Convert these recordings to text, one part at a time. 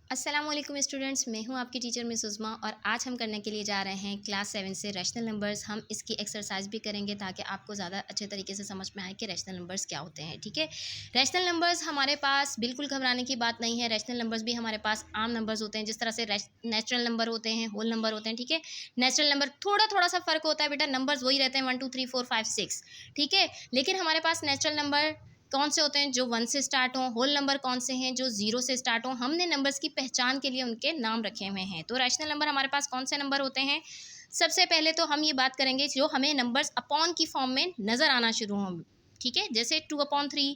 अस्सलामुअलैकुम स्टूडेंट्स, मैं हूं आपकी टीचर मिस उज़्मा और आज हम करने के लिए जा रहे हैं क्लास 7 से रैशनल नंबर्स। हम इसकी एक्सरसाइज भी करेंगे ताकि आपको ज़्यादा अच्छे तरीके से समझ में आए कि रैशनल नंबर्स क्या होते हैं। ठीक है, रैशनल नंबर्स हमारे पास बिल्कुल घबराने की बात नहीं है। रैशनल नंबर्स भी हमारे पास आम नंबर्स होते हैं, जिस तरह से नेचुरल नंबर होते हैं, होल नंबर होते हैं। ठीक है, नेचुरल नंबर थोड़ा थोड़ा सा फ़र्क होता है बेटा, नंबर्स वही रहते हैं 1 2 3 4 5 6। ठीक है, लेकिन हमारे पास नेचुरल नंबर कौन से होते हैं जो 1 से स्टार्ट हों, होल नंबर कौन से हैं जो 0 से स्टार्ट हों। हमने नंबर्स की पहचान के लिए उनके नाम रखे हुए हैं। तो रैशनल नंबर हमारे पास कौन से नंबर होते हैं? सबसे पहले तो हम ये बात करेंगे जो हमें नंबर्स अपॉन की फॉर्म में नज़र आना शुरू हों। ठीक है, जैसे 2/3,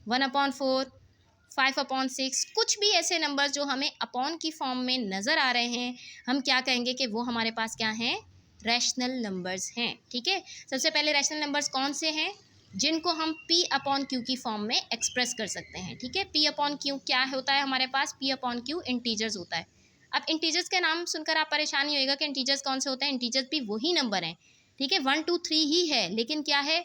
1/4, 5/6, कुछ भी ऐसे नंबर जो हमें अपॉन की फॉर्म में नज़र आ रहे हैं, हम क्या कहेंगे कि वो हमारे पास क्या हैं? रैशनल नंबर्स हैं। ठीक है, सबसे पहले रैशनल नंबर्स कौन से हैं जिनको हम P/Q की फॉर्म में एक्सप्रेस कर सकते हैं। ठीक है, P/Q क्या होता है हमारे पास? P/Q इंटीजर्स होता है। अब इंटीजर्स के नाम सुनकर आप परेशान नहीं होइएगा कि इंटीजर्स कौन से होते हैं। इंटीजर्स भी वही नंबर हैं। ठीक है, 1 2 3 ही है, लेकिन क्या है?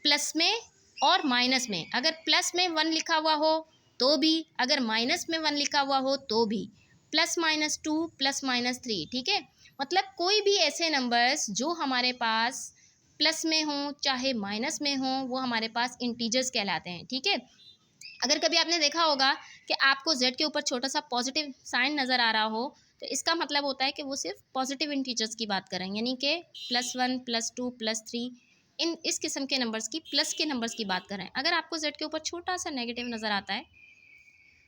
प्लस में और माइनस में। अगर प्लस में 1 लिखा हुआ हो तो भी, अगर माइनस में 1 लिखा हुआ हो तो भी, +-2 +-3। ठीक है, मतलब कोई भी ऐसे नंबर्स जो हमारे पास प्लस में हों चाहे माइनस में हों, वो हमारे पास इंटीजर्स कहलाते हैं। ठीक है, अगर कभी आपने देखा होगा कि आपको z के ऊपर छोटा सा पॉजिटिव साइन नज़र आ रहा हो, तो इसका मतलब होता है कि वो सिर्फ पॉजिटिव इंटीजर्स की बात कर रहे हैं, यानी कि +1 +2 +3 इस किस्म के नंबर्स की, प्लस के नंबर्स की बात कर रहे हैं। अगर आपको z के ऊपर छोटा सा नेगेटिव नज़र आता है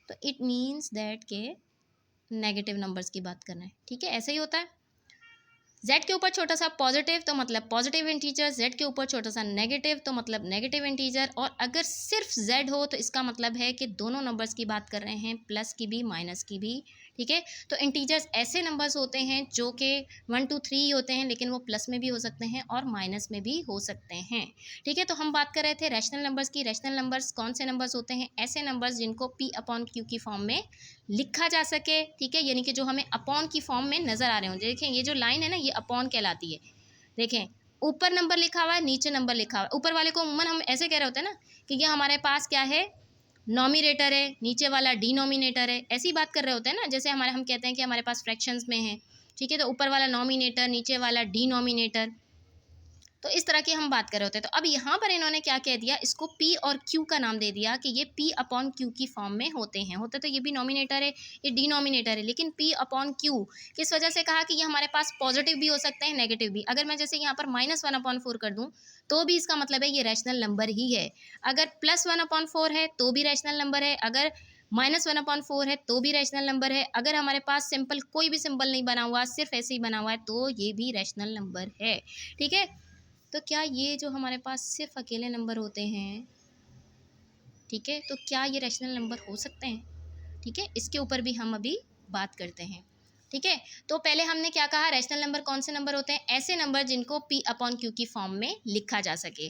तो इट मीन्स दैट के नेगेटिव नंबर्स की बात कर रहे हैं। ठीक है, ऐसे ही होता है। z के ऊपर छोटा सा पॉजिटिव तो मतलब पॉजिटिव इंटीजर, z के ऊपर छोटा सा नेगेटिव तो मतलब नेगेटिव इंटीजर, और अगर सिर्फ z हो तो इसका मतलब है कि दोनों नंबर्स की बात कर रहे हैं, प्लस की भी माइनस की भी। ठीक है, तो इंटीजर्स ऐसे नंबर्स होते हैं जो कि 1 2 3 ही होते हैं, लेकिन वो प्लस में भी हो सकते हैं और माइनस में भी हो सकते हैं। ठीक है, तो हम बात कर रहे थे रैशनल नंबर्स की। रैशनल नंबर्स कौन से नंबर्स होते हैं? ऐसे नंबर्स जिनको P/Q की फॉर्म में लिखा जा सके। ठीक है, यानी कि जो हमें अपॉन की फॉर्म में नज़र आ रहे हों। देखें, ये जो लाइन है ना, ये अपॉन कहलाती है। देखें, ऊपर नंबर लिखा हुआ है, नीचे नंबर लिखा हुआ है। ऊपर वाले को अमूमन हम ऐसे कह रहे होते हैं ना कि ये हमारे पास क्या है? नॉमिनेटर है, नीचे वाला डिनोमिनेटर है। ऐसी बात कर रहे होते हैं ना, जैसे हम कहते हैं कि हमारे पास फ्रैक्शंस में है। ठीक है, तो ऊपर वाला नॉमिनेटर, नीचे वाला डिनोमिनेटर, तो इस तरह की हम बात कर रहे होते हैं। तो अब यहाँ पर इन्होंने क्या कह दिया? इसको P और Q का नाम दे दिया कि ये P/Q की फॉर्म में होते हैं। होते तो ये भी नॉमिनेटर है, ये डिनोमिनेटर है, लेकिन P/Q किस वजह से कहा कि ये हमारे पास पॉजिटिव भी हो सकते हैं, नेगेटिव भी। अगर मैं जैसे यहाँ पर -1/4 कर दूँ तो भी इसका मतलब है ये रैशनल नंबर ही है। अगर +1/4 है तो भी रैशनल नंबर है, अगर -1/4 है तो भी रैशनल नंबर है, अगर हमारे पास सिंपल कोई भी सिंबल नहीं बना हुआ, सिर्फ ऐसे ही बना हुआ है, तो ये भी रैशनल नंबर है। ठीक है, तो क्या ये जो हमारे पास सिर्फ अकेले नंबर होते हैं, ठीक है, तो क्या ये रैशनल नंबर हो सकते हैं? ठीक है, इसके ऊपर भी हम अभी बात करते हैं। ठीक है, तो पहले हमने क्या कहा? रैशनल नंबर कौन से नंबर होते हैं? ऐसे नंबर जिनको P/Q की फॉर्म में लिखा जा सके।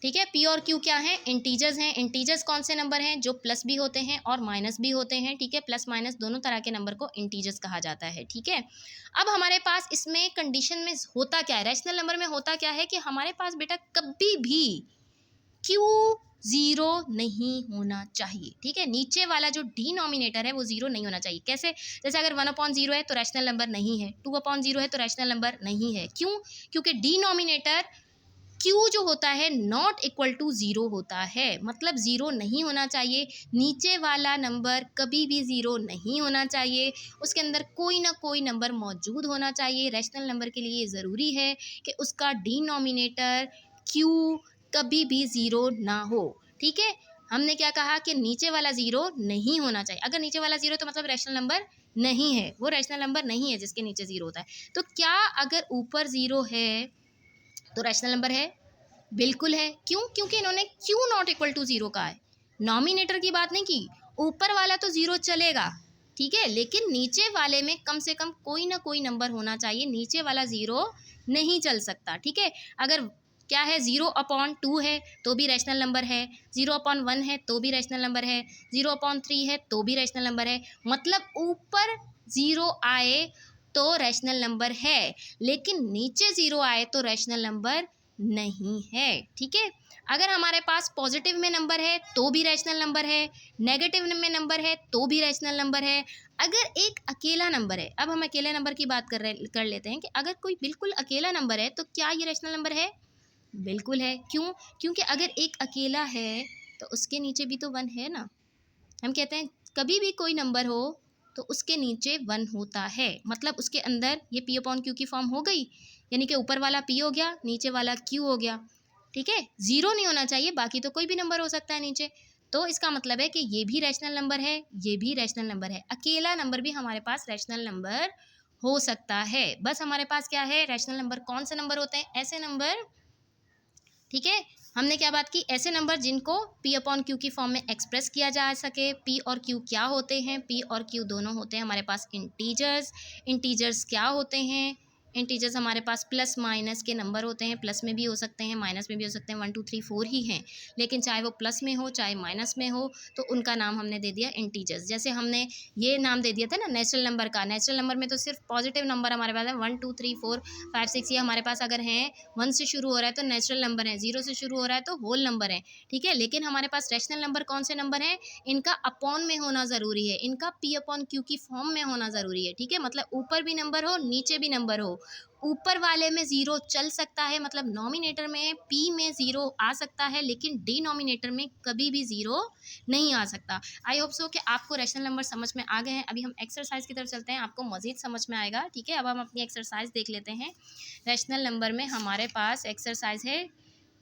ठीक है, P और Q क्या हैं? इंटीजर्स हैं। इंटीजर्स कौन से नंबर हैं? जो प्लस भी होते हैं और माइनस भी होते हैं। ठीक है, प्लस माइनस दोनों तरह के नंबर को इंटीजर्स कहा जाता है। ठीक है, अब हमारे पास इसमें कंडीशन में होता क्या है? रैशनल नंबर में होता क्या है कि हमारे पास बेटा कभी भी Q 0 नहीं होना चाहिए। ठीक है, नीचे वाला जो डिनोमिनेटर है वो 0 नहीं होना चाहिए। कैसे? जैसे अगर 1/0 है तो रैशनल नंबर नहीं है, 2/0 है तो रैशनल नंबर नहीं है। क्यों? क्योंकि डिनोमिनेटर Q जो होता है नॉट इक्वल टू 0 होता है, मतलब 0 नहीं होना चाहिए। नीचे वाला नंबर कभी भी 0 नहीं होना चाहिए, उसके अंदर कोई ना कोई नंबर मौजूद होना चाहिए। रैशनल नंबर के लिए ये ज़रूरी है कि उसका डिनोमिनेटर Q कभी भी 0 ना हो। ठीक है, हमने क्या कहा कि नीचे वाला 0 नहीं होना चाहिए। अगर नीचे वाला 0 तो मतलब रैशनल नंबर नहीं है, वो रैशनल नंबर नहीं है जिसके नीचे 0 होता है। तो क्या अगर ऊपर 0 है तो रैशनल नंबर है? बिल्कुल है। क्यों? क्योंकि इन्होंने क्यों नॉट इक्वल टू 0 कहा है, नॉमिनेटर की बात नहीं की। ऊपर वाला तो 0 चलेगा, ठीक है, लेकिन नीचे वाले में कम से कम कोई ना कोई नंबर होना चाहिए। नीचे वाला 0 नहीं चल सकता। ठीक है, अगर क्या है 0/2 है तो भी रैशनल नंबर है, 0/1 है तो भी रैशनल नंबर है, 0/3 है तो भी रैशनल नंबर है। मतलब ऊपर 0 आए तो रैशनल नंबर है, लेकिन नीचे 0 आए तो रैशनल नंबर नहीं है, ठीक है। अगर हमारे पास पॉजिटिव में नंबर है तो भी रैशनल नंबर है, नेगेटिव में नंबर है तो भी रैशनल नंबर है। अगर एक अकेला नंबर है, अब हम अकेले नंबर की बात कर लेते हैं कि अगर कोई बिल्कुल अकेला नंबर है तो क्या ये रैशनल नंबर है? बिल्कुल है। क्यों? क्योंकि अगर एक अकेला है तो उसके नीचे भी तो वन है ना। हम कहते हैं कभी भी कोई नंबर हो तो उसके नीचे वन होता है, मतलब उसके अंदर ये पी अपॉन क्यू की फॉर्म हो गई, यानी कि ऊपर वाला पी हो गया, नीचे वाला क्यू हो गया, ठीक है। ज़ीरो नहीं होना चाहिए, बाकी तो कोई भी नंबर हो सकता है नीचे। तो इसका मतलब है कि ये भी रैशनल नंबर है, ये भी रैशनल नंबर है। अकेला नंबर भी हमारे पास रैशनल नंबर हो सकता है। बस हमारे पास क्या है, रैशनल नंबर कौन से नंबर होते हैं? ऐसे नंबर, ठीक है। हमने क्या बात की? ऐसे नंबर जिनको पी अपॉन क्यू की फॉर्म में एक्सप्रेस किया जा सके। पी और क्यू क्या होते हैं? पी और क्यू दोनों होते हैं हमारे पास इंटीजर्स। इंटीजर्स क्या होते हैं? इंटीजर्स हमारे पास प्लस माइनस के नंबर होते हैं। प्लस में भी हो सकते हैं, माइनस में भी हो सकते हैं, 1 2 3 4 ही हैं, लेकिन चाहे वो प्लस में हो चाहे माइनस में हो तो उनका नाम हमने दे दिया इंटीजर्स। जैसे हमने ये नाम दे दिया था ना नेचुरल नंबर का। नेचुरल नंबर में तो सिर्फ पॉजिटिव नंबर हमारे पास है, 1 2 3 4 5 6 ये हमारे पास अगर हैं, 1 से शुरू हो रहा है तो नेचुरल नंबर है, 0 से शुरू हो रहा है तो होल नंबर है, ठीक है। लेकिन हमारे पास रैशनल नंबर कौन से नंबर हैं? इनका अपॉन में होना ज़रूरी है, इनका पी अपॉन क्यू की फॉर्म में होना ज़रूरी है, ठीक है। मतलब ऊपर भी नंबर हो नीचे भी नंबर हो। ऊपर वाले में ज़ीरो चल सकता है, मतलब नॉमिनेटर में पी में ज़ीरो आ सकता है, लेकिन डिनोमिनेटर में कभी भी ज़ीरो नहीं आ सकता। आई होप सो कि आपको रैशनल नंबर समझ में आ गए हैं। अभी हम एक्सरसाइज की तरफ चलते हैं, आपको मज़ीद समझ में आएगा, ठीक है। अब हम अपनी एक्सरसाइज देख लेते हैं। रैशनल नंबर में हमारे पास एक्सरसाइज है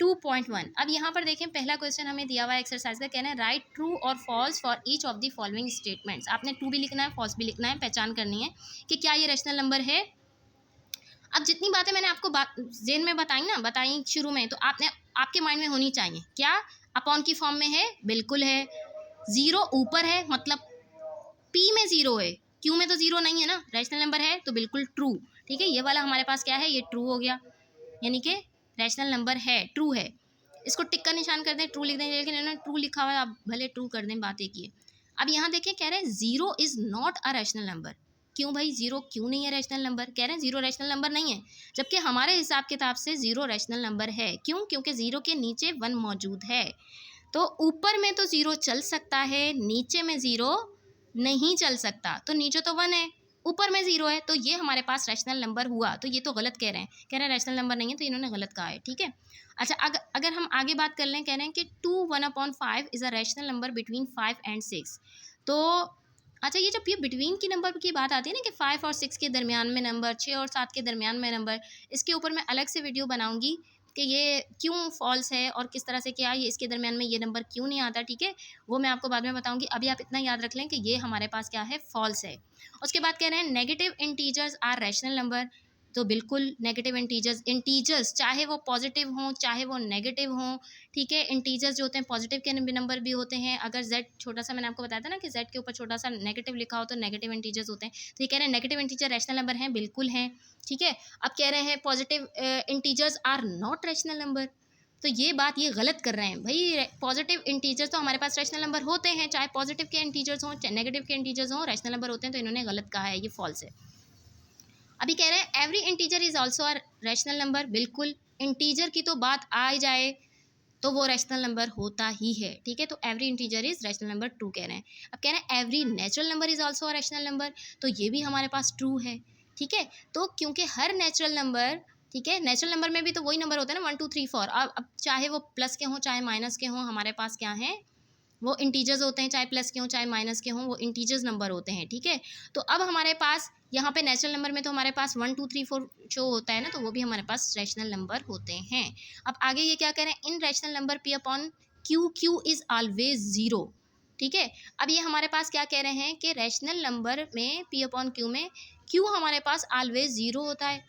2.1। अब यहाँ पर देखें, पहला क्वेश्चन हमें दिया हुआ है एक्सरसाइज का, कहना है राइट ट्रू और false for each of the following statements. आपने ट्रू भी लिखना है, फॉल्स भी लिखना है, पहचान करनी है कि क्या ये रैशनल नंबर है। अब जितनी बातें मैंने आपको जेन में बताई शुरू में, तो आपके माइंड में होनी चाहिए। क्या अपॉन की फॉर्म में है? बिल्कुल है। ज़ीरो ऊपर है, मतलब पी में ज़ीरो है, क्यू में तो ज़ीरो नहीं है ना, रैशनल नंबर है तो बिल्कुल ट्रू, ठीक है। ये वाला हमारे पास क्या है, ये ट्रू हो गया, यानी कि रैशनल नंबर है, ट्रू है। इसको टिक का निशान कर दें, ट्रू लिख दें, लेकिन इन्होंने ट्रू लिखा हुआ है, आप भले ट्रू कर दें, बात एक ही है। अब यहाँ देखिए, कह रहे हैं zero is not a rational number. क्यों भाई, ज़ीरो क्यों नहीं है रैशनल नंबर? कह रहे हैं ज़ीरो रैशनल नंबर नहीं है, जबकि हमारे हिसाब किताब से ज़ीरो रैशनल नंबर है। क्यों? क्योंकि ज़ीरो के नीचे वन मौजूद है। तो ऊपर में तो ज़ीरो चल सकता है, नीचे में ज़ीरो नहीं चल सकता। तो नीचे तो वन है, ऊपर में ज़ीरो है, तो ये हमारे पास रैशनल नंबर हुआ। तो ये तो गलत कह रहे हैं, रैशनल नंबर नहीं है, तो इन्होंने गलत कहा है, ठीक है। अच्छा, अगर हम आगे बात कर लें, कह रहे हैं कि 2 1/5 is a rational number between 5 and 6। तो अच्छा, ये जब ये बिटवीन की नंबर की बात आती है ना कि 5 और 6 के दरमियान में नंबर, 6 और 7 के दरमियान में नंबर, इसके ऊपर मैं अलग से वीडियो बनाऊंगी कि ये क्यों फॉल्स है और किस तरह से क्या ये इसके दरमियान में ये नंबर क्यों नहीं आता, ठीक है। वो मैं आपको बाद में बताऊंगी। अभी आप इतना याद रख लें कि ये हमारे पास क्या है, फॉल्स है। उसके बाद कह रहे हैं negative integers are rational number. तो बिल्कुल नेगेटिव इंटीजर्स चाहे वो पॉजिटिव हों चाहे वो नेगेटिव हों, ठीक है। इंटीजर्स जो होते हैं पॉजिटिव के नंबर भी होते हैं। अगर जेड छोटा सा, मैंने आपको बताया था ना कि जेड के ऊपर छोटा सा नेगेटिव लिखा हो तो नेगेटिव इंटीजर्स होते हैं। तो ये कह रहे हैं नेगेटिव इंटीजर रैशनल नंबर हैं, बिल्कुल हैं, ठीक है। अब कह रहे हैं positive integers are not rational number. तो ये बात ये गलत कर रहे हैं भाई। पॉजिटिव इंटीजर्स तो हमारे पास रैशनल नंबर होते हैं, चाहे पॉजिटिव के इंटीजर्स हों चाहे नेगेटिव के इंटीजर्स हों, रैशनल नंबर होते हैं। तो इन्होंने गलत कहा है, ये फॉल्स है। अभी कह रहे हैं every integer is also a rational number. बिल्कुल, इंटीजर की तो बात आ जाए तो वो रैशनल नंबर होता ही है, ठीक है। तो every integer is rational number, true कह रहे हैं। अब कह रहे हैं every natural number is also a rational number. तो ये भी हमारे पास ट्रू है, ठीक है। तो क्योंकि हर नेचुरल नंबर, ठीक है, नेचुरल नंबर में भी तो वही नंबर होता है ना, 1 2 3 4। अब चाहे वो प्लस के हों चाहे माइनस के हों, हमारे पास क्या है, वो इंटीजर्स होते हैं। चाहे प्लस के हों चाहे माइनस के हों, वो इंटीजर्स नंबर होते हैं, ठीक है। तो अब हमारे पास यहाँ पे नेचुरल नंबर में तो हमारे पास 1 2 3 4 शो होता है ना, तो वो भी हमारे पास रैशनल नंबर होते हैं। अब आगे ये क्या कह रहे हैं, irrational number p upon q, q is always zero, ठीक है। अब ये हमारे पास क्या कह रहे हैं कि रैशनल नंबर में पी अपॉन क्यू में क्यू हमारे पास ऑलवेज ज़ीरो होता है,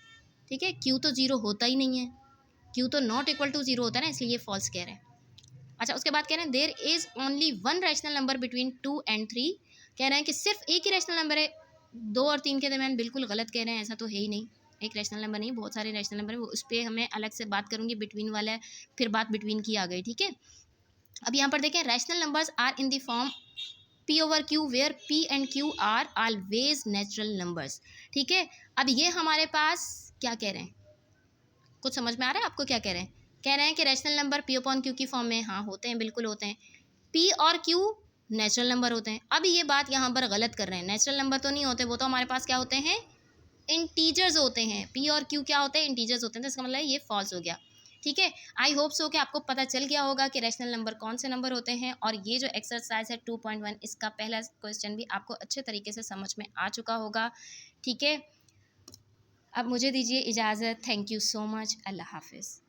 ठीक है। क्यू तो ज़ीरो होता ही नहीं है, क्यू तो नॉट इक्वल टू ज़ीरो होता है ना, इसलिए ये फॉल्स कह रहे हैं। अच्छा, उसके बाद कह रहे हैं there is only one rational number between 2 and 3। कह रहे हैं कि सिर्फ एक ही रैशनल नंबर है 2 और 3 के दरमियान। बिल्कुल गलत कह रहे हैं, ऐसा तो है ही नहीं। एक रैशनल नंबर नहीं, बहुत सारे रैशनल नंबर है, वो उस पर हमें अलग से बात करूंगी। बिटवीन वाला है, फिर बात बिटवीन की आ गई, ठीक है। अब यहाँ पर देखें, rational numbers are in the form P over Q where P and Q are always natural numbers, ठीक है। अब ये हमारे पास क्या कह रहे हैं, कुछ समझ में आ रहा है आपको क्या कह रहे हैं? कह रहे हैं कि rational number p upon Q की फॉर्म में, हाँ होते हैं, बिल्कुल होते हैं। पी और क्यू नेचुरल नंबर होते हैं। अब ये बात यहाँ पर गलत कर रहे हैं, नेचुरल नंबर तो नहीं होते, वो तो हमारे पास क्या होते हैं, इंटीजर्स होते हैं। पी और क्यू क्या होते हैं, इंटीजर्स होते हैं, तो इसका मतलब ये फॉल्स हो गया। ठीक है, आई होप सो कि आपको पता चल गया होगा कि रैशनल नंबर कौन से नंबर होते हैं। और ये जो एक्सरसाइज है 2.1, इसका पहला क्वेश्चन भी आपको अच्छे तरीके से समझ में आ चुका होगा। ठीक है, अब मुझे दीजिए इजाज़त। Thank you so much. अल्लाह हाफिज़।